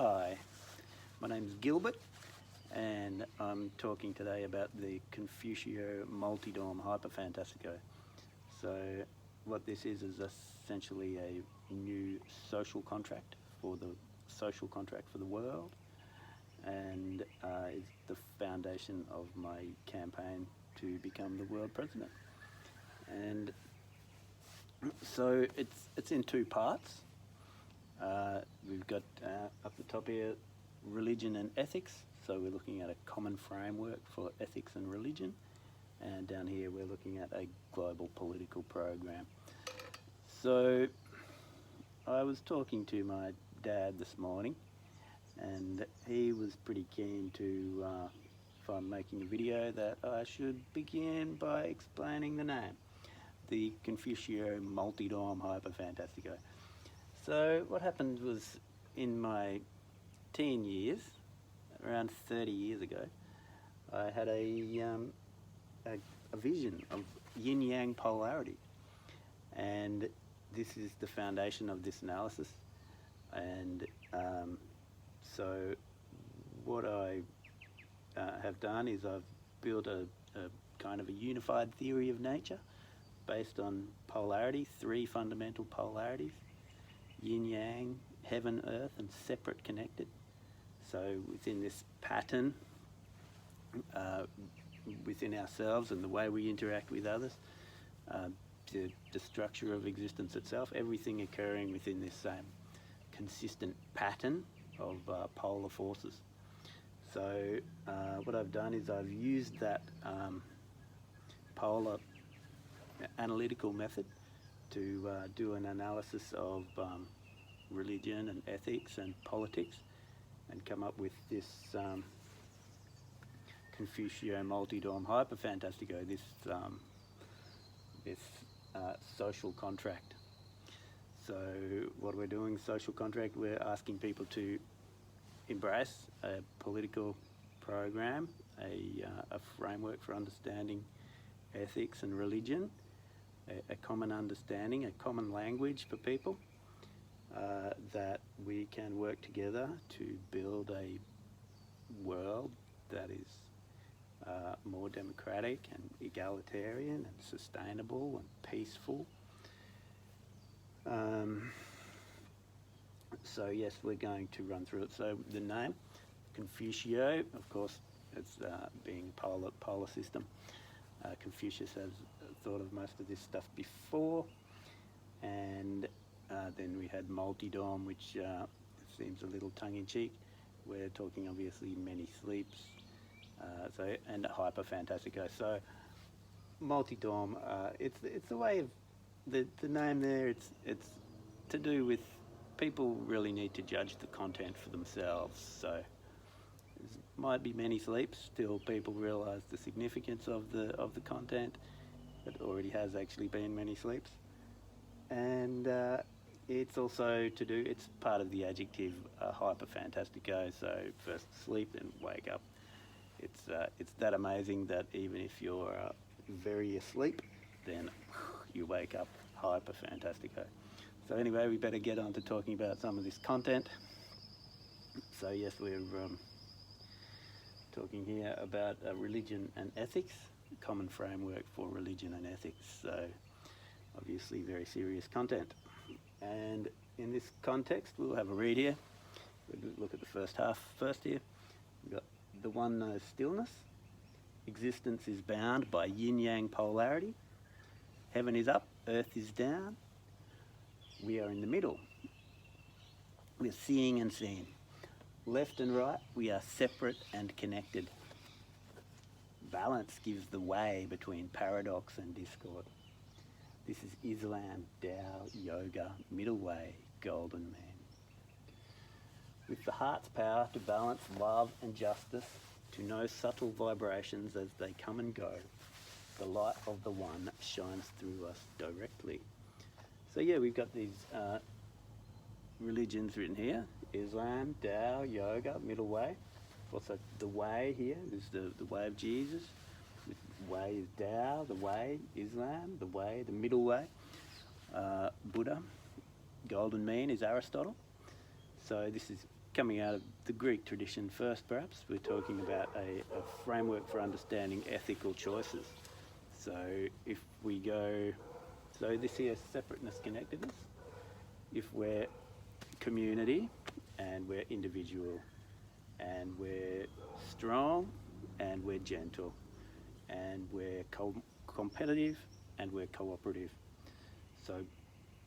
Hi, my name is Gilbert and I'm talking today about the Confucio Multidorm Fantastico. So what this is essentially a new social contract for the world, and is the foundation of my campaign to become the world president. And so it's in two parts. We've got up the top here religion and ethics, so we're looking at a common framework for ethics and religion, and down here we're looking at a global political program. So I was talking to my dad this morning, and he was pretty keen to, if I'm making a video, that I should begin by explaining the name, the Confucio Multidorm Fantastico. So what happened was, in my teen years, around 30 years ago, I had a vision of yin-yang polarity, and this is the foundation of this analysis. And so what I have done is I've built a kind of a unified theory of nature based on polarity, three fundamental polarities: yin-yang, heaven, earth, and separate, connected. So within this pattern, within ourselves and the way we interact with others, the structure of existence itself, everything occurring within this same consistent pattern of polar forces. So what I've done is I've used that polar analytical method to do an analysis of religion and ethics and politics, and come up with this Confucio Multidorm Fantastico, this social contract. So what we're doing, social contract, we're asking people to embrace a political program, a framework for understanding ethics and religion, a common understanding, a common language for people, that we can work together to build a world that is more democratic and egalitarian and sustainable and peaceful. So yes, we're going to run through it. So the name, Confucio, of course, it's being polar system. Confucius has thought of most of this stuff before, and then we had Multidorm, which seems a little tongue-in-cheek. We're talking obviously many sleeps, and Fantastico. So Multidorm, it's the way of the name there. It's to do with people really need to judge the content for themselves. So there might be many sleeps till people realise the significance of the content. It already has actually been many sleeps, and it's also to do, it's part of the adjective Fantastico. So first sleep, then wake up. It's that amazing that even if you're very asleep, then you wake up Fantastico. So anyway, we better get on to talking about some of this content. So yes, we're talking here about religion and ethics, a common framework for religion and ethics. So obviously very serious content. And in this context, we'll have a read here. We'll look at the first half first here. We've got the one knows stillness. Existence is bound by yin-yang polarity. Heaven is up, earth is down. We are in the middle. We're seeing and seen. Left and right, we are separate and connected. Balance gives the way between paradox and discord. This is Islam, Tao, Yoga, middle way, golden mean. With the heart's power to balance love and justice, to know subtle vibrations as they come and go, the light of the one shines through us directly. So yeah, we've got these religions written here: Islam, Tao, Yoga, middle way. Also the way here is the way of Jesus. The way is Tao, the way, Islam, the way, the middle way, Buddha. Golden mean is Aristotle. So this is coming out of the Greek tradition first, perhaps. We're talking about a framework for understanding ethical choices. So if we go, so this here, separateness, connectedness. If we're community and we're individual and we're strong and we're gentle and we're competitive and we're cooperative. So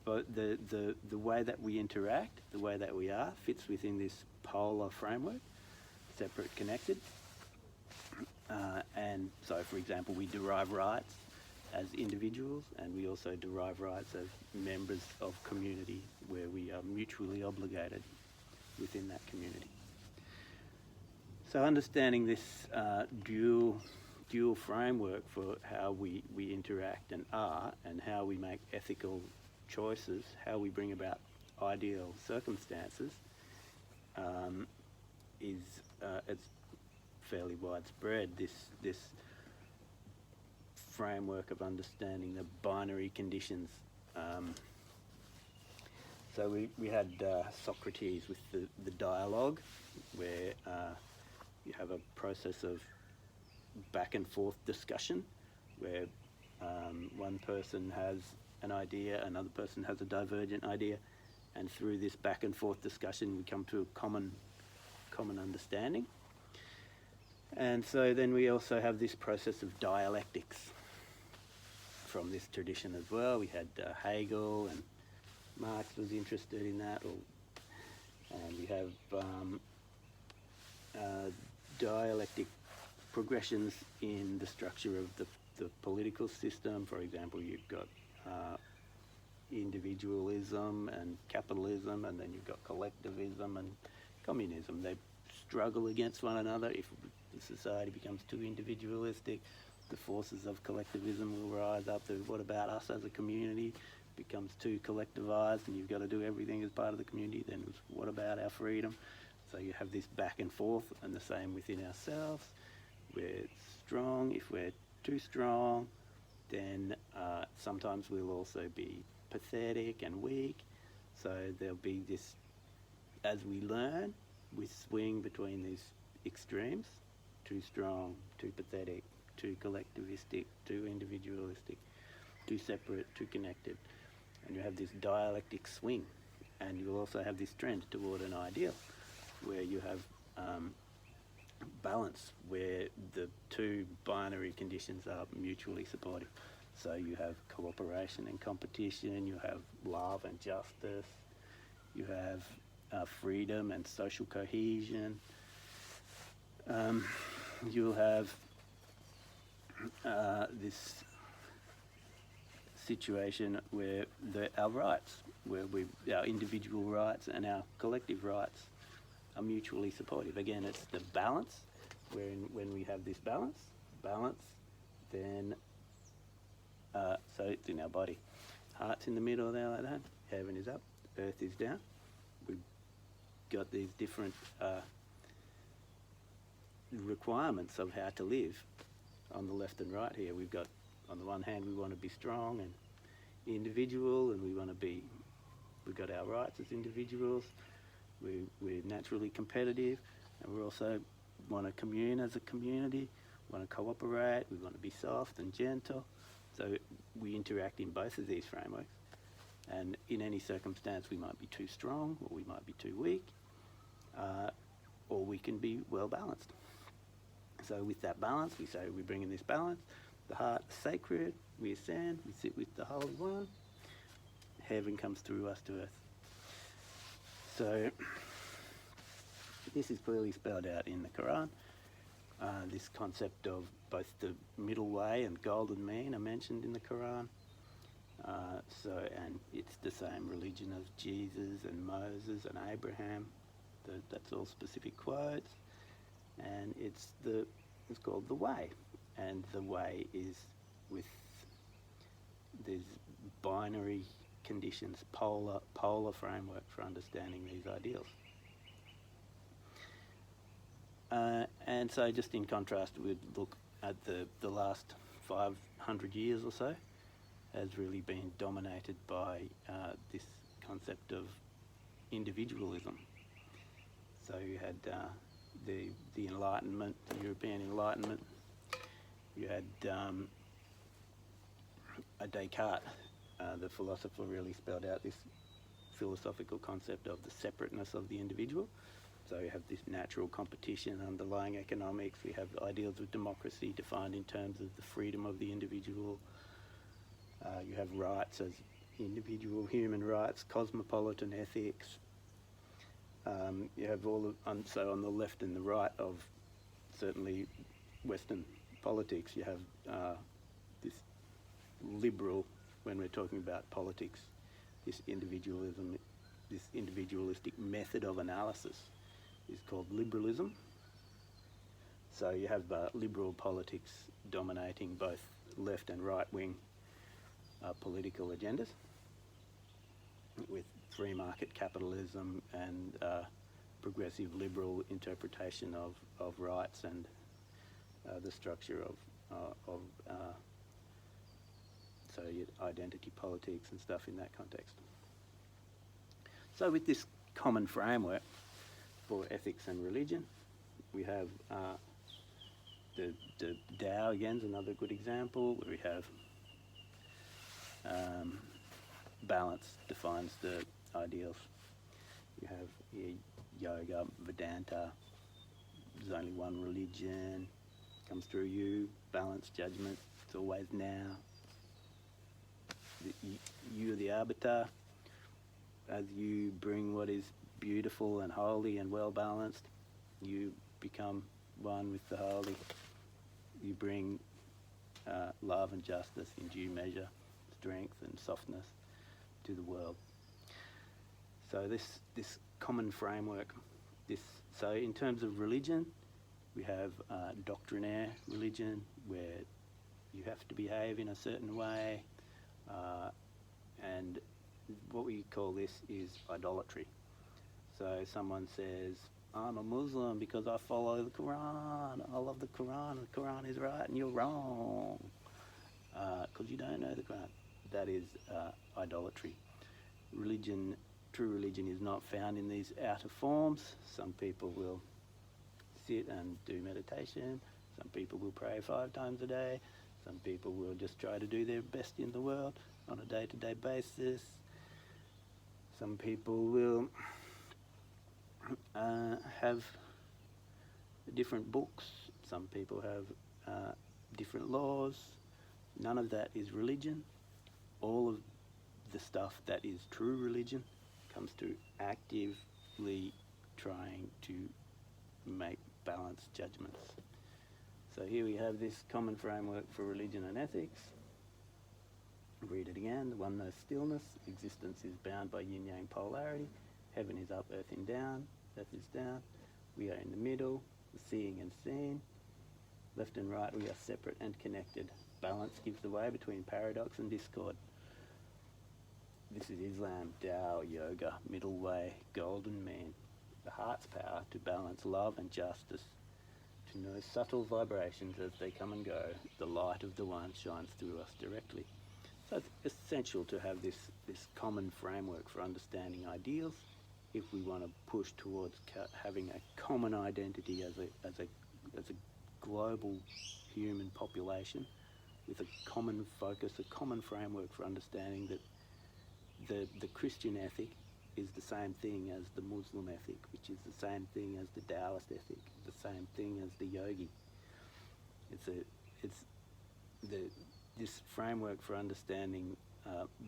but the way that we interact, the way that we are, fits within this polar framework, separate, connected. And so, for example, we derive rights as individuals, and we also derive rights as members of community where we are mutually obligated within that community. So understanding this dual framework for how we interact and are, and how we make ethical choices, how we bring about ideal circumstances, it's fairly widespread. This framework of understanding the binary conditions. So we had Socrates with the dialogue, where you have a process of back and forth discussion, where one person has an idea, another person has a divergent idea, and through this back and forth discussion we come to a common understanding. And so then we also have this process of dialectics from this tradition as well. We had Hegel, and Marx was interested in that, and we have dialectic progressions in the structure of the political system. For example, you've got individualism and capitalism, and then you've got collectivism and communism. They struggle against one another. If the society becomes too individualistic, the forces of collectivism will rise up. What about us as a community? Becomes too collectivized and you've got to do everything as part of the community, then what about our freedom? So you have this back and forth, and the same within ourselves. We're strong. If we're too strong, then sometimes we'll also be pathetic and weak. So there'll be this, as we learn, we swing between these extremes: too strong, too pathetic, too collectivistic, too individualistic, too separate, too connected. And you have this dialectic swing, and you'll also have this trend toward an ideal where you have balance, where the two binary conditions are mutually supportive. So you have cooperation and competition, you have love and justice, you have freedom and social cohesion. You'll have this situation where our rights, where our individual rights and our collective rights are mutually supportive. Again, it's the balance, when we have this balance, then so it's in our body. Heart's in the middle there like that, heaven is up, earth is down. We've got these different requirements of how to live on the left and right here. We've got, on the one hand, we want to be strong and individual, and we've got our rights as individuals. We're naturally competitive, and we also want to commune as a community, want to cooperate, we want to be soft and gentle. So we interact in both of these frameworks, and in any circumstance we might be too strong or we might be too weak, or we can be well balanced. So with that balance, we say we bring in this balance. The heart is sacred, we ascend, we sit with the Holy One, heaven comes through us to earth. So this is clearly spelled out in the Quran. This concept of both the middle way and golden mean are mentioned in the Quran. And it's the same religion of Jesus and Moses and Abraham. That's all specific quotes, and it's called the way, and the way is with these binary conditions, polar framework for understanding these ideals. And so just in contrast, we'd look at the last 500 years or so has really been dominated by this concept of individualism. So So you had the Enlightenment, the European Enlightenment. You had Descartes, the philosopher, really spelled out this philosophical concept of the separateness of the individual. So you have this natural competition underlying economics. We have ideals of democracy defined in terms of the freedom of the individual. You have rights as individual human rights, cosmopolitan ethics. You have all of, so on the left and the right of certainly Western politics, you have this liberal, when we're talking about politics, this individualism, this individualistic method of analysis is called liberalism. So you have liberal politics dominating both left and right-wing political agendas, with free market capitalism and progressive liberal interpretation of rights and the structure of so identity politics and stuff in that context. So with this common framework for ethics and religion, we have the Tao again is another good example, where we have balance defines the ideals. You have yoga, Vedanta, there's only one religion, comes through you, balance, judgment, it's always now. You are the arbiter. As you bring what is beautiful and holy and well balanced, you become one with the holy. You bring love and justice in due measure, strength and softness to the world. So this common framework, so in terms of religion, we have doctrinaire religion, where you have to behave in a certain way, and what we call this is idolatry. So someone says, I'm a Muslim because I follow the Quran, I love the Quran, and the Quran is right and you're wrong, because you don't know the Quran. That is idolatry. Religion, true religion, is not found in these outer forms. Some people will sit and do meditation, some people will pray 5 times a day, some people will just try to do their best in the world on a day-to-day basis. Some people will have different books. Some people have different laws. None of that is religion. All of the stuff that is true religion comes through actively trying to make balanced judgments. So here we have this common framework for religion and ethics. Read it again. The one knows stillness. Existence is bound by yin-yang polarity. Heaven is up, earth is down. Earth is down. We are in the middle, seeing and seen. Left and right, we are separate and connected. Balance gives the way between paradox and discord. This is Islam, Tao, yoga, middle way, golden mean. The heart's power to balance love and justice, to know subtle vibrations as they come and go. The light of the one shines through us directly. So it's essential to have this common framework for understanding ideals if we want to push towards having a common identity as a global human population, with a common focus, a common framework for understanding that the Christian ethic is the same thing as the Muslim ethic, which is the same thing as the Taoist ethic, the same thing as the yogi. This framework for understanding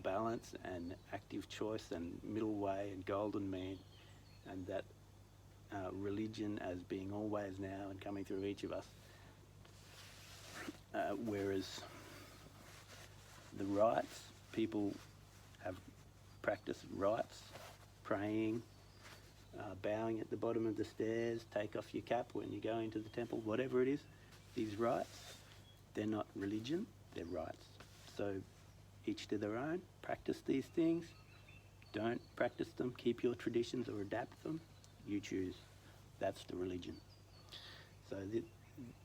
balance and active choice and middle way and golden mean, and that religion as being always now and coming through each of us. Whereas the rites, people have practiced rites, praying, bowing at the bottom of the stairs, take off your cap when you go into the temple, whatever it is. These rites, they're not religion, they're rites. So each to their own, practice these things, don't practice them, keep your traditions or adapt them, you choose. That's the religion. So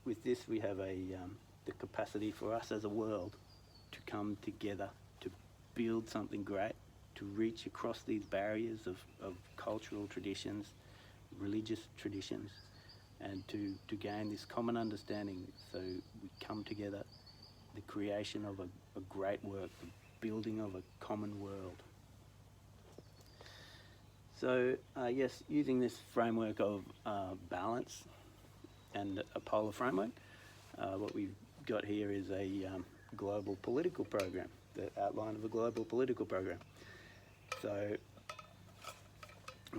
with this we have the capacity for us as a world to come together, to build something great, to reach across these barriers of cultural traditions, religious traditions, and to gain this common understanding, so we come together, the creation of a great work, the building of a common world. So yes, using this framework of balance and a polar framework, what we've got here is a global political program, the outline of a global political program. So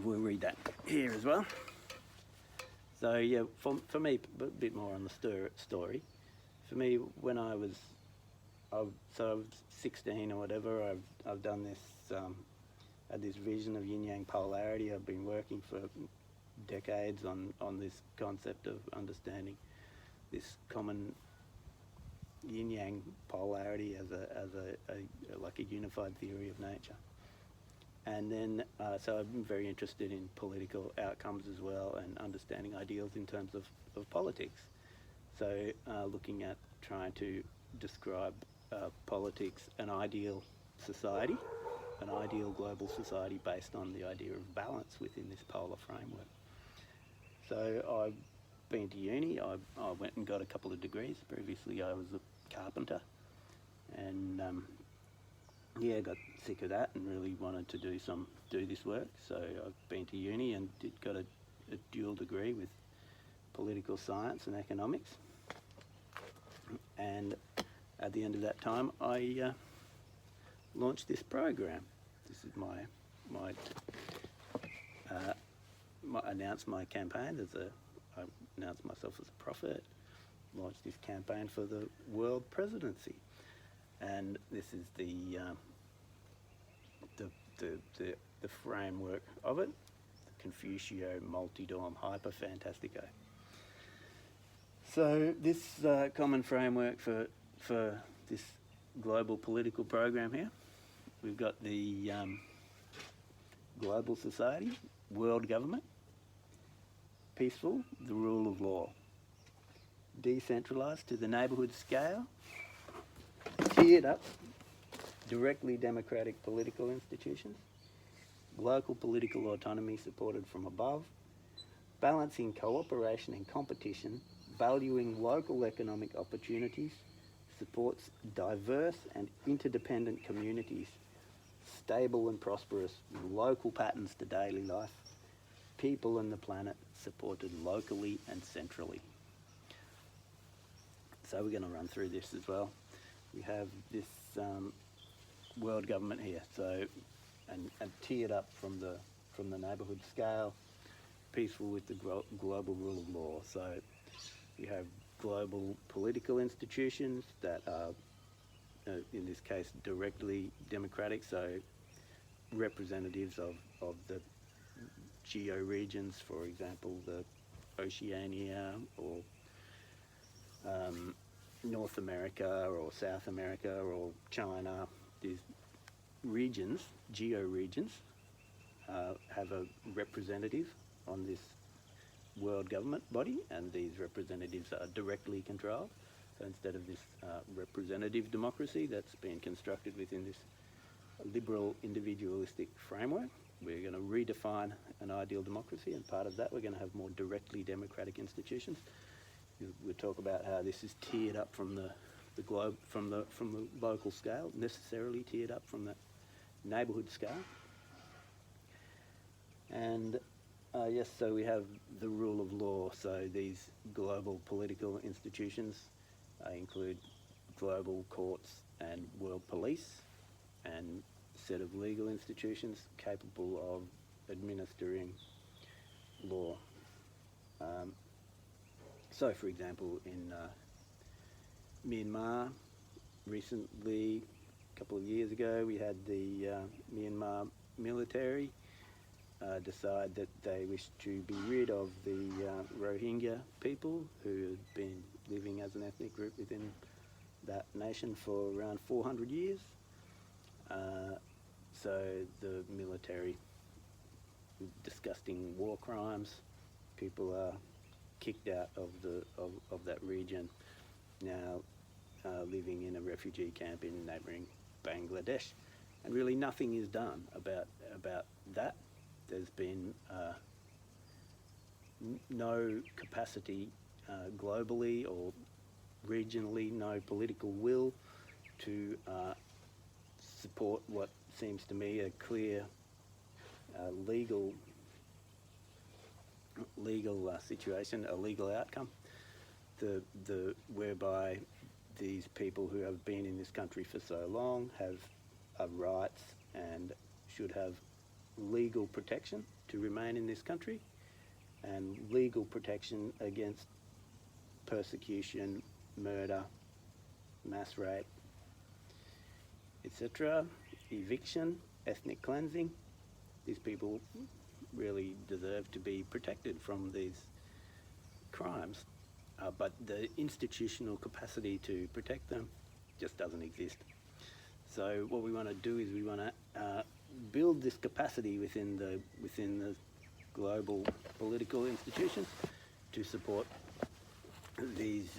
we'll read that here as well. So yeah, for me, a bit more on the story. For me, when I was 16 or whatever, I've done this, had this vision of yin-yang polarity. I've been working for decades on this concept of understanding this common yin-yang polarity as a like a unified theory of nature. And then, so I've been very interested in political outcomes as well, and understanding ideals in terms of politics. So looking at trying to describe politics, an ideal society, an ideal global society based on the idea of balance within this polar framework. So I've been to uni, I went and got a couple of degrees. Previously I was a carpenter, and yeah, got sick of that and really wanted to do this work. So I've been to uni and got a dual degree with political science and economics. And at the end of that time, I launched this program. This is announced my campaign I announced myself as a prophet. Launched this campaign for the world presidency, and this is the framework of it, Confucio Multidorm Hyper Fantastico. So this common framework for this global political program here, we've got the global society, world government, peaceful, the rule of law, decentralised to the neighbourhood scale, tiered up, directly democratic political institutions, local political autonomy supported from above, balancing cooperation and competition, valuing local economic opportunities, supports diverse and interdependent communities, stable and prosperous, with local patterns to daily life, people and the planet supported locally and centrally. So we're going to run through this as well. We have this world government here, so and tiered up from the neighbourhood scale, peaceful with the global rule of law. So we have global political institutions that are, in this case, directly democratic, so representatives of the geo-regions, for example, the Oceania or North America or South America or China. These regions, geo-regions, have a representative on this world government body, and these representatives are directly controlled. So instead of this representative democracy that's been constructed within this liberal individualistic framework, we're going to redefine an ideal democracy, and part of that we're going to have more directly democratic institutions. We'll talk about how this is tiered up from the globe, from the local scale, necessarily tiered up from the neighbourhood scale. And yes, so we have the rule of law. So these global political institutions include global courts and world police, and a set of legal institutions capable of administering law. So, for example, in Myanmar, recently, a couple of years ago, we had the Myanmar military decide that they wish to be rid of the Rohingya people who had been living as an ethnic group within that nation for around 400 years. So the military, disgusting war crimes, people are kicked out of that region, now living in a refugee camp in neighbouring Bangladesh, and really nothing is done about that. There's been no capacity globally or regionally, no political will to support what seems to me a clear legal situation, a legal outcome, whereby these people who have been in this country for so long have rights and should have legal protection to remain in this country, and legal protection against persecution, murder, mass rape, etc., eviction, ethnic cleansing. These people really deserve to be protected from these crimes, but the institutional capacity to protect them just doesn't exist. So what we want to do is we want to build this capacity within the global political institutions to support these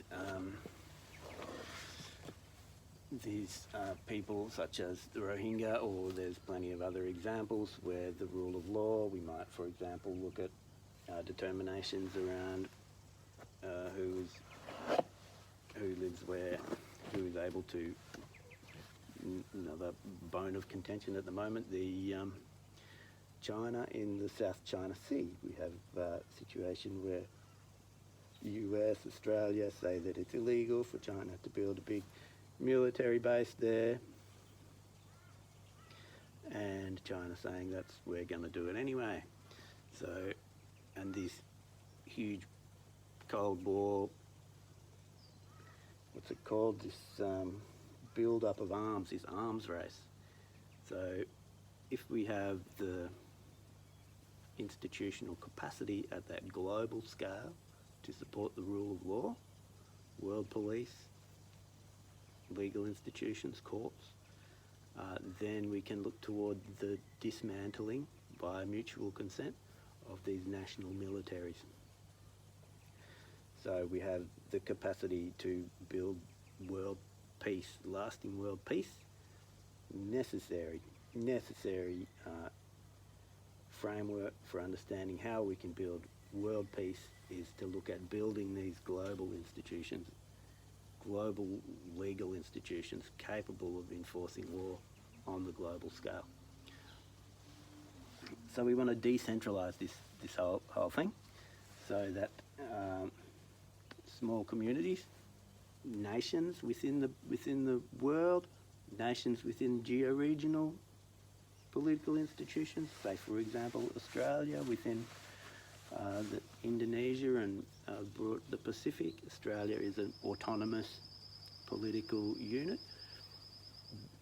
people, such as the Rohingya, or there's plenty of other examples where the rule of law. We might, for example, look at determinations around who lives where, who is able to. Another bone of contention at the moment, the China in the South China Sea. We have a situation where US, Australia say that it's illegal for China to build a big military base there, and China saying we're going to do it anyway. So, and this huge Cold War, what's it called, this build-up of arms, this arms race. So if we have the institutional capacity at that global scale to support the rule of law, world police, legal institutions, courts, then we can look toward the dismantling by mutual consent of these national militaries. So we have the capacity to build world peace, lasting world peace. Necessary framework for understanding how we can build world peace is to look at building these global institutions, global legal institutions capable of enforcing law on the global scale. So we want to decentralise this whole thing, so that small communities, nations within the world, nations within geo-regional political institutions, say for example Australia within Indonesia and the Pacific. Australia is an autonomous political unit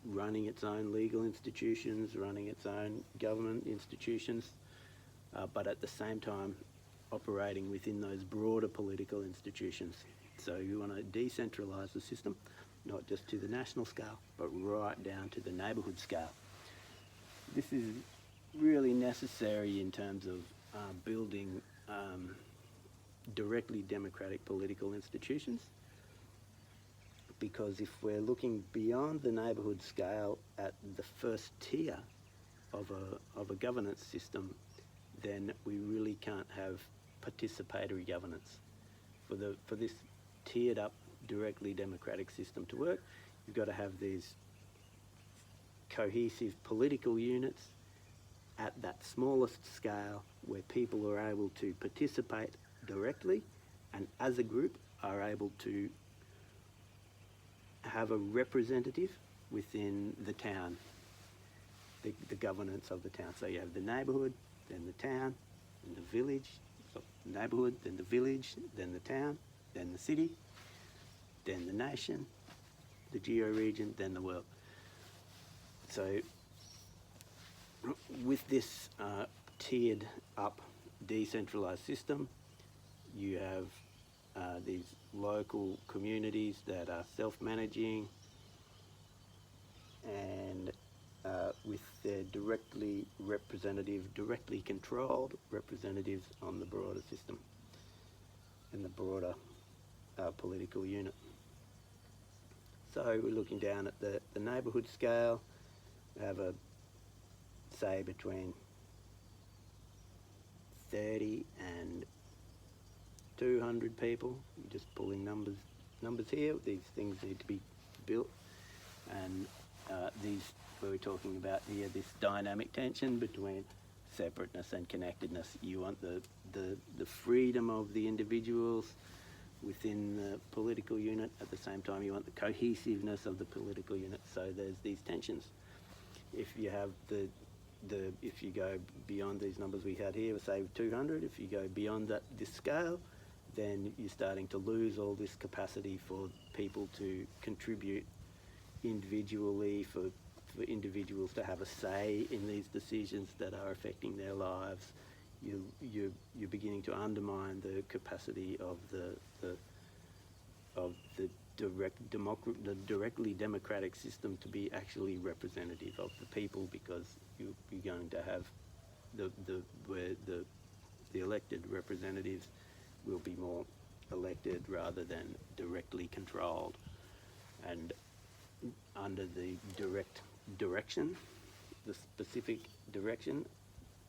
running its own legal institutions, running its own government institutions, but at the same time operating within those broader political institutions. So you want to decentralise the system, not just to the national scale, but right down to the neighbourhood scale. This is really necessary in terms of building directly democratic political institutions, because if we're looking beyond the neighbourhood scale at the first tier of a governance system, then we really can't have participatory governance. For this tiered up, directly democratic system to work, you've got to have these cohesive political units at that smallest scale where people are able to participate directly and as a group are able to have a representative within the town, the governance of the town. So you have the neighbourhood, then the town, then the village, so neighbourhood, then the village, then the town, then the city, then the nation, the geo-region, then the world. So with this tiered up decentralised system, you have these local communities that are self-managing and with their directly controlled representatives on the broader system and the broader political unit. So we're looking down at the neighbourhood scale. We have say between 30 and 200 people. You're just pulling numbers here. These things need to be built, and these where we're talking about here, this dynamic tension between separateness and connectedness. You want the freedom of the individuals within the political unit. At the same time, you want the cohesiveness of the political unit. So there's these tensions. If you have if you go beyond these numbers we had here, say 200, if you go beyond this scale, then you're starting to lose all this capacity for people to contribute individually, for individuals to have a say in these decisions that are affecting their lives. You're beginning to undermine the capacity of the directly democratic system to be actually representative of the people, because you're going to have where the elected representatives will be more elected rather than directly controlled, and under the direction, the specific direction,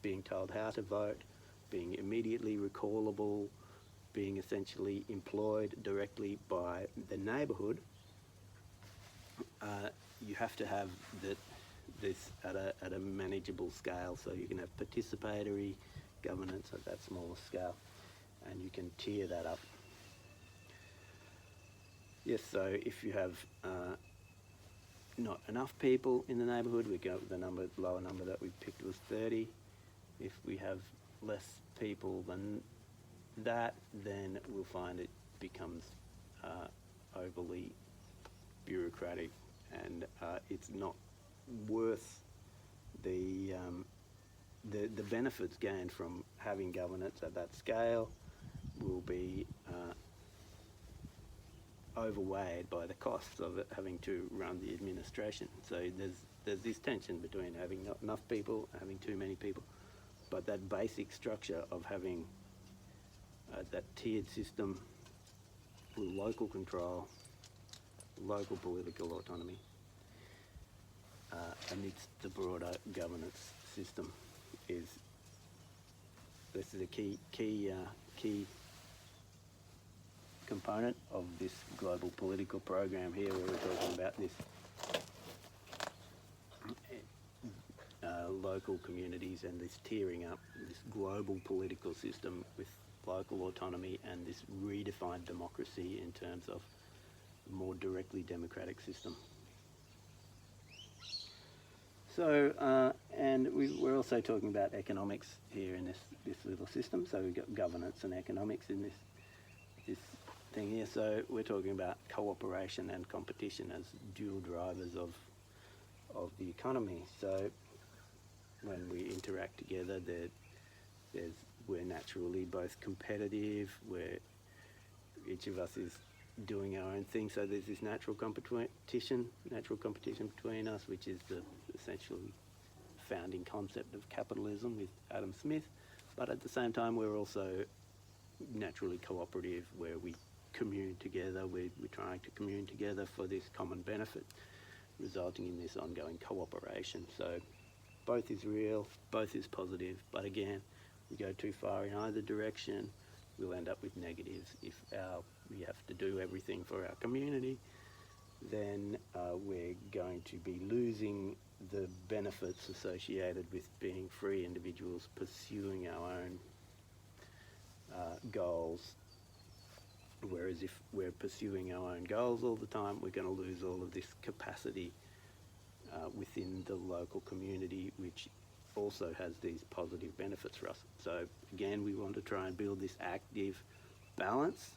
being told how to vote, being immediately recallable, being essentially employed directly by the neighbourhood. You have to have this at a manageable scale, so you can have participatory governance at that smaller scale, and you can tier that up. Yes, so if you have not enough people in the neighbourhood, we go with the lower number that we picked was 30. If we have less people than that, then we'll find it becomes overly bureaucratic, and it's not worth the benefits gained from having governance at that scale will be overweighed by the costs of it having to run the administration. So there's this tension between having not enough people, having too many people, but that basic structure of having that tiered system with local control, local political autonomy, amidst the broader governance system this is a key component of this global political program here, where we're talking about this local communities and this tiering up, this global political system with local autonomy and this redefined democracy in terms of a more directly democratic system. So, and we're also talking about economics here in this little system. So we've got governance and economics in this thing here. So we're talking about cooperation and competition as dual drivers of the economy. So when we interact together, we're naturally both competitive, where each of us is doing our own thing. So there's this natural competition between us, which is the essential founding concept of capitalism with Adam Smith. But at the same time, we're also naturally cooperative, where we commune together. We're trying to commune together for this common benefit, resulting in this ongoing cooperation. So both is real, both is positive, but again, we go too far in either direction, we'll end up with negatives. If we have to do everything for our community, then we're going to be losing the benefits associated with being free individuals pursuing our own goals. Whereas if we're pursuing our own goals all the time, we're going to lose all of this capacity within the local community, which also has these positive benefits for us. So again, we want to try and build this active balance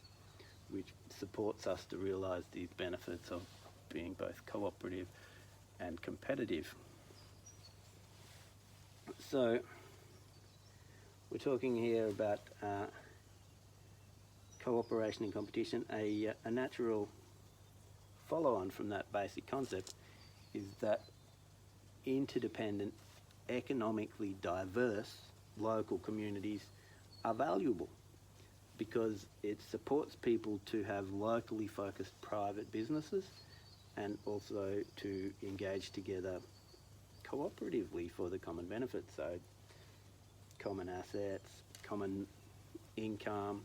which supports us to realise these benefits of being both cooperative and competitive. So we're talking here about cooperation and competition. A natural follow-on from that basic concept is that interdependent, economically diverse local communities are valuable, because it supports people to have locally focused private businesses and also to engage together cooperatively for the common benefit. So common assets, common income,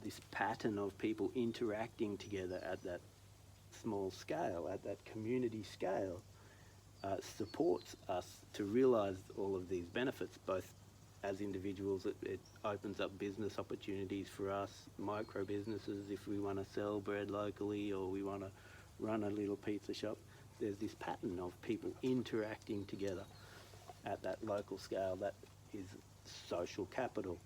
this pattern of people interacting together at that small scale, at that community scale, supports us to realise all of these benefits, both as individuals. It opens up business opportunities for us, micro businesses, if we want to sell bread locally or we want to run a little pizza shop. There's this pattern of people interacting together at that local scale. That is social capital.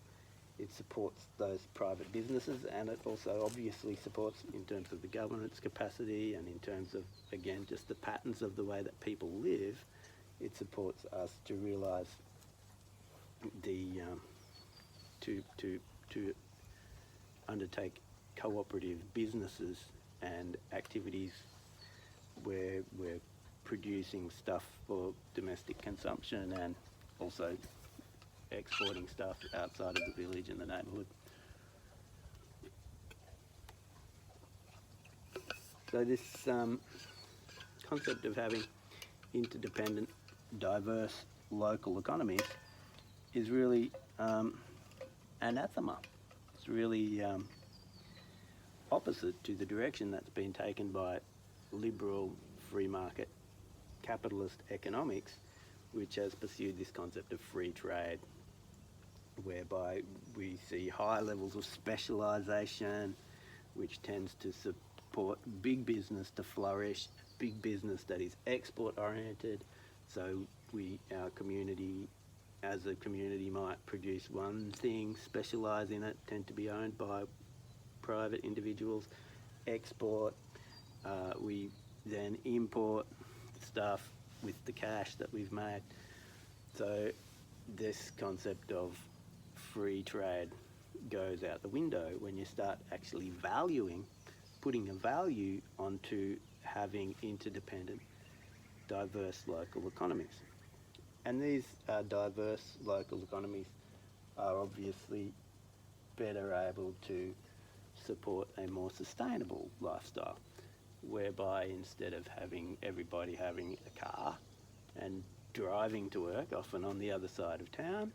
It supports those private businesses, and it also obviously supports in terms of the governance capacity and in terms of, again, just the patterns of the way that people live. It supports us to realise the to undertake cooperative businesses and activities where we're producing stuff for domestic consumption and also exporting stuff outside of the village and the neighbourhood. So this concept of having interdependent, diverse local economies is really anathema. It's really opposite to the direction that's been taken by liberal free market capitalist economics, which has pursued this concept of free trade, whereby we see high levels of specialisation, which tends to support big business to flourish, big business that is export oriented. So our community, as a community, might produce one thing, specialise in it, tend to be owned by private individuals, export, we then import stuff with the cash that we've made. So this concept of free trade goes out the window when you start actually valuing, putting a value onto having interdependent, diverse local economies. And these diverse local economies are obviously better able to support a more sustainable lifestyle, whereby instead of having everybody having a car and driving to work, often on the other side of town,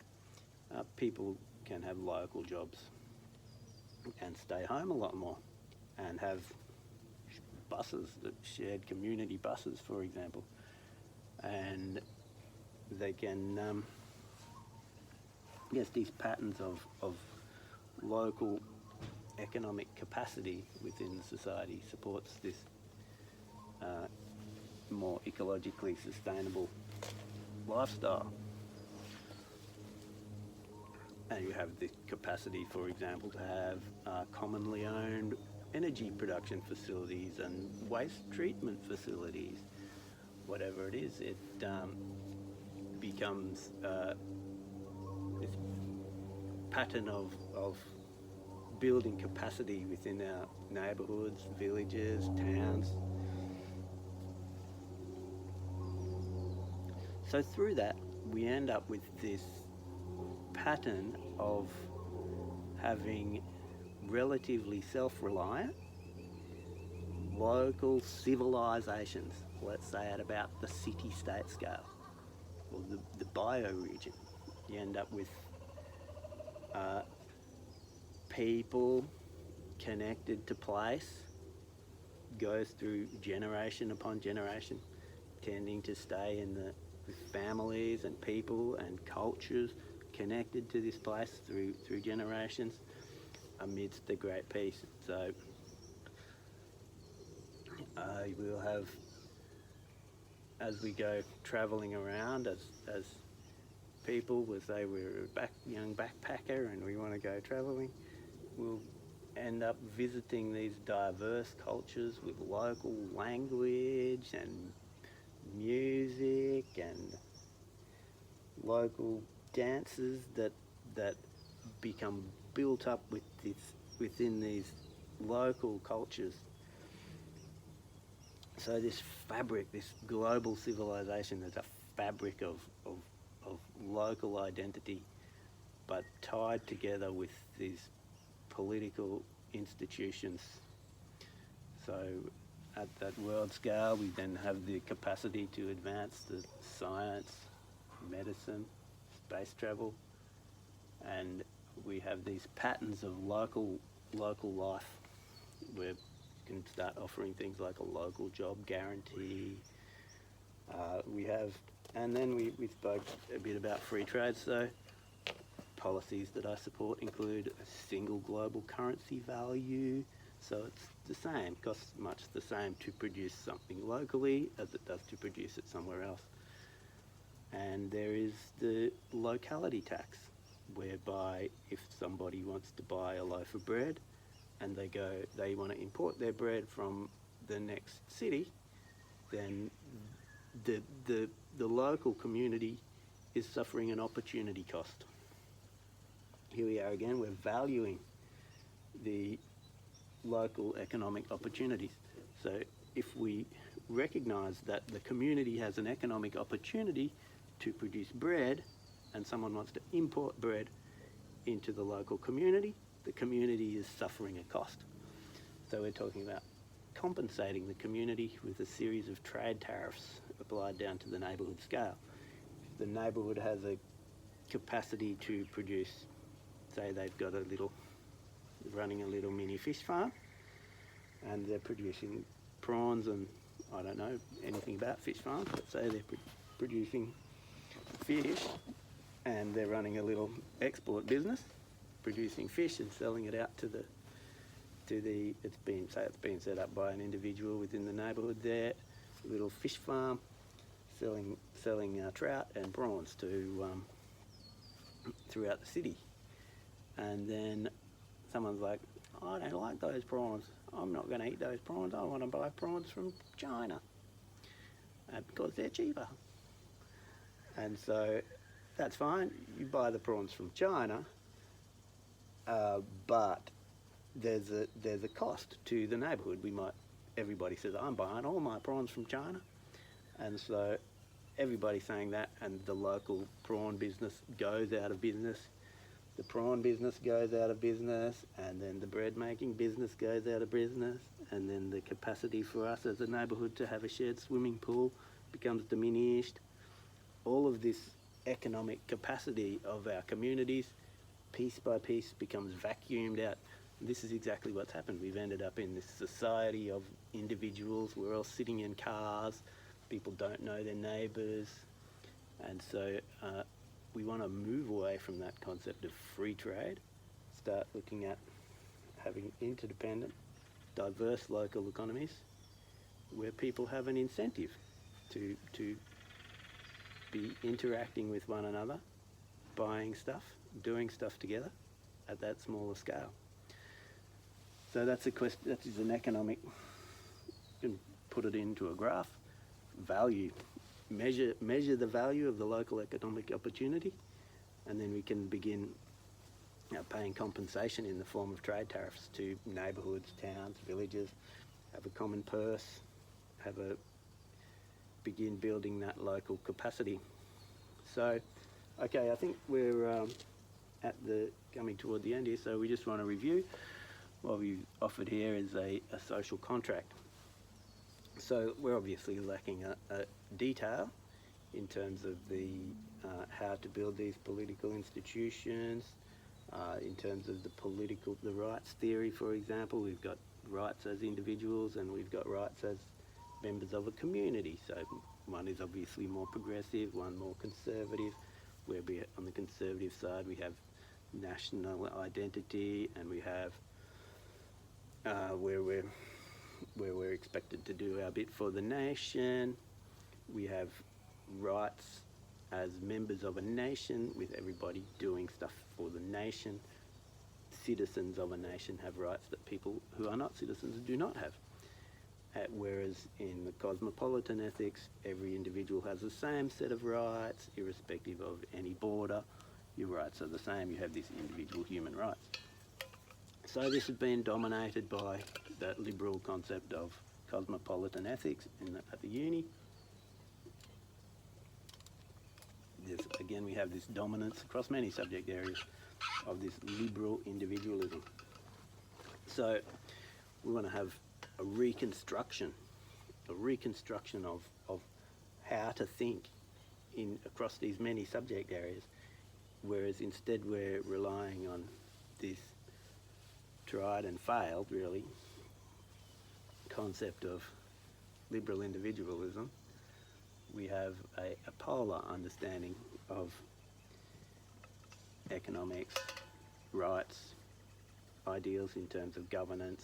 people can have local jobs and stay home a lot more and have buses, shared community buses, for example, and they can, yes, these patterns of local economic capacity within society supports this more ecologically sustainable lifestyle. And you have the capacity, for example, to have commonly owned energy production facilities and waste treatment facilities. Whatever it is, it becomes this pattern of building capacity within our neighbourhoods, villages, towns. So through that, we end up with this pattern of having relatively self-reliant local civilisations, let's say at about the city-state scale, or the bioregion. You end up with people connected to place, goes through generation upon generation, tending to stay in with families and people and cultures connected to this place through generations amidst the great peace. So we'll have, as we go travelling around as people, we'll say we're a young backpacker and we want to go travelling, we'll end up visiting these diverse cultures with local language and music and local dances that become built up within these local cultures. So this fabric, this global civilization, is a fabric of local identity, but tied together with these political institutions. So at that world scale, we then have the capacity to advance the science, medicine, space travel, and we have these patterns of local local life. We can start offering things like a local job guarantee. And then we spoke a bit about free trade. So policies that I support include a single global currency value. So it's the same, costs much the same to produce something locally as it does to produce it somewhere else. And there is the locality tax, whereby if somebody wants to buy a loaf of bread and they want to import their bread from the next city, then the local community is suffering an opportunity cost. Here we are again, we're valuing the local economic opportunities. So if we recognise that the community has an economic opportunity to produce bread and someone wants to import bread into the local community, the community is suffering a cost. So we're talking about compensating the community with a series of trade tariffs applied down to the neighbourhood scale. If the neighbourhood has a capacity to produce, say they've got running a little mini fish farm and they're producing prawns and I don't know anything about fish farms, but say they're producing fish and they're running a little export business, producing fish and selling it out it's been set up by an individual within the neighbourhood there, a little fish farm, selling trout and prawns to throughout the city. And then someone's like, I don't like those prawns, I'm not going to eat those prawns, I want to buy prawns from China because they're cheaper. And so that's fine, you buy the prawns from China, but there's a cost to the neighbourhood. Everybody says, I'm buying all my prawns from China, and so everybody's saying that, and the local prawn business goes out of business, the prawn business goes out of business, and then the bread making business goes out of business, and then the capacity for us as a neighbourhood to have a shared swimming pool becomes diminished. All of this economic capacity of our communities, piece by piece, becomes vacuumed out. This is exactly what's happened. We've ended up in this society of individuals. We're all sitting in cars. People don't know their neighbours. And so we want to move away from that concept of free trade, start looking at having interdependent, diverse local economies where people have an incentive to be interacting with one another, buying stuff, doing stuff together at that smaller scale. So that's a question. That is an economic. You can put it into a graph. Value, measure the value of the local economic opportunity, and then we can begin paying compensation in the form of trade tariffs to neighbourhoods, towns, villages. Have a common purse. Begin building that local capacity. So, okay, I think we're coming toward the end here. So we just want to review. What we've offered here is a social contract. So we're obviously lacking a detail in terms of how to build these political institutions, in terms of the rights theory, for example. We've got rights as individuals and we've got rights as members of a community. So one is obviously more progressive, one more conservative. Where on the conservative side we have national identity, and we have where we're expected to do our bit for the nation. We have rights as members of a nation, with everybody doing stuff for the nation. Citizens of a nation have rights that people who are not citizens do not have. Whereas in the cosmopolitan ethics, every individual has the same set of rights, irrespective of any border. Your rights are the same, you have these individual human rights. So this has been dominated by that liberal concept of cosmopolitan ethics at the uni. Again, we have this dominance across many subject areas of this liberal individualism. So we want to have a reconstruction of how to think across these many subject areas, whereas instead we're relying on this tried and failed, really, concept of liberal individualism, we have a polar understanding of economics, rights, ideals in terms of governance,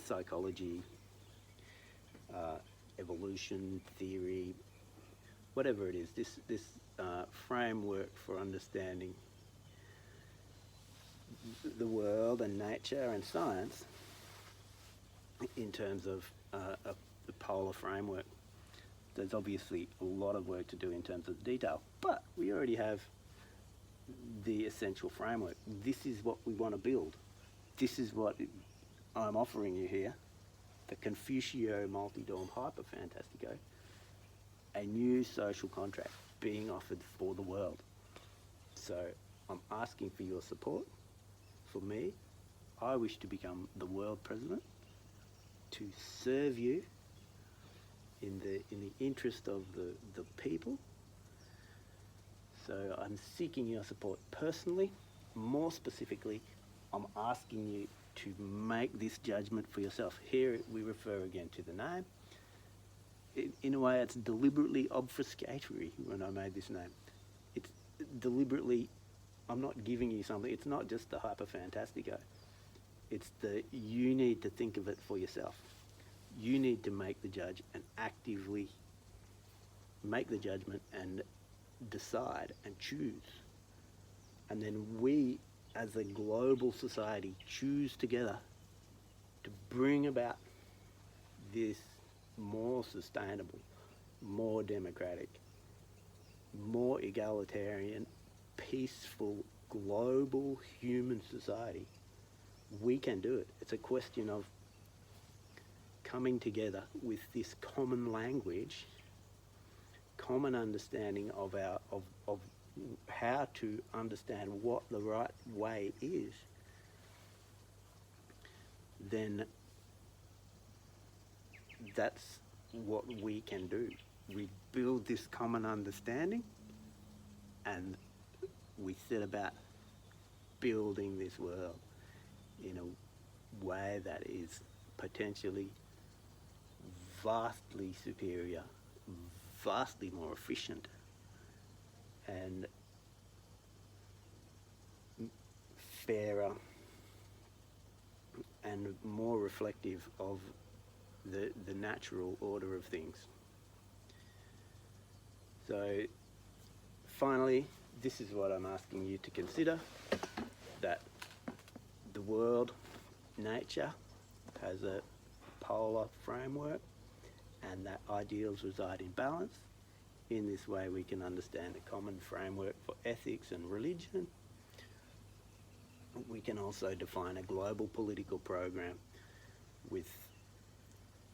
psychology, evolution, theory, whatever it is, this framework for understanding the world and nature and science in terms of the polar framework. There's obviously a lot of work to do in terms of detail, but we already have the essential framework. This is what we want to build. This is what I'm offering you here, the Confucio Multidorm Hyper Fantastico, a new social contract being offered for the world. So I'm asking for your support. For me, I wish to become the world president, to serve you in the interest of the people. So I'm seeking your support personally. More specifically, I'm asking you to make this judgment for yourself. Here we refer again to the name. In a way, it's deliberately obfuscatory when I made this name. It's deliberately, I'm not giving you something. It's not just the Hyper Fantastico. It's you need to think of it for yourself. You need to make the judge and actively make the judgment and decide and choose. And then we, as a global society, choose together to bring about this more sustainable, more democratic, more egalitarian, peaceful, global human society. We can do it. It's a question of coming together with this common language, common understanding of how to understand what the right way is. Then that's what we can do. We build this common understanding and we set about building this world in a way that is potentially vastly superior, vastly more efficient, and fairer and more reflective of the natural order of things. So finally, this is what I'm asking you to consider, that the world, nature, has a polar framework, and that ideals reside in balance. In this way we can understand a common framework for ethics and religion. We can also define a global political program with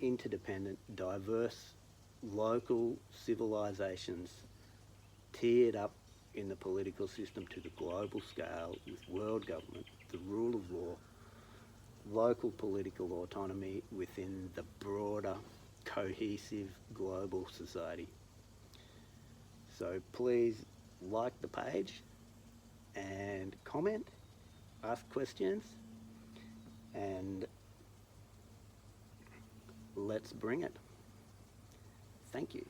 interdependent, diverse, local civilizations tiered up in the political system to the global scale, with world government, the rule of law, local political autonomy within the broader, cohesive global society. So please like the page and comment, ask questions, and let's bring it. Thank you.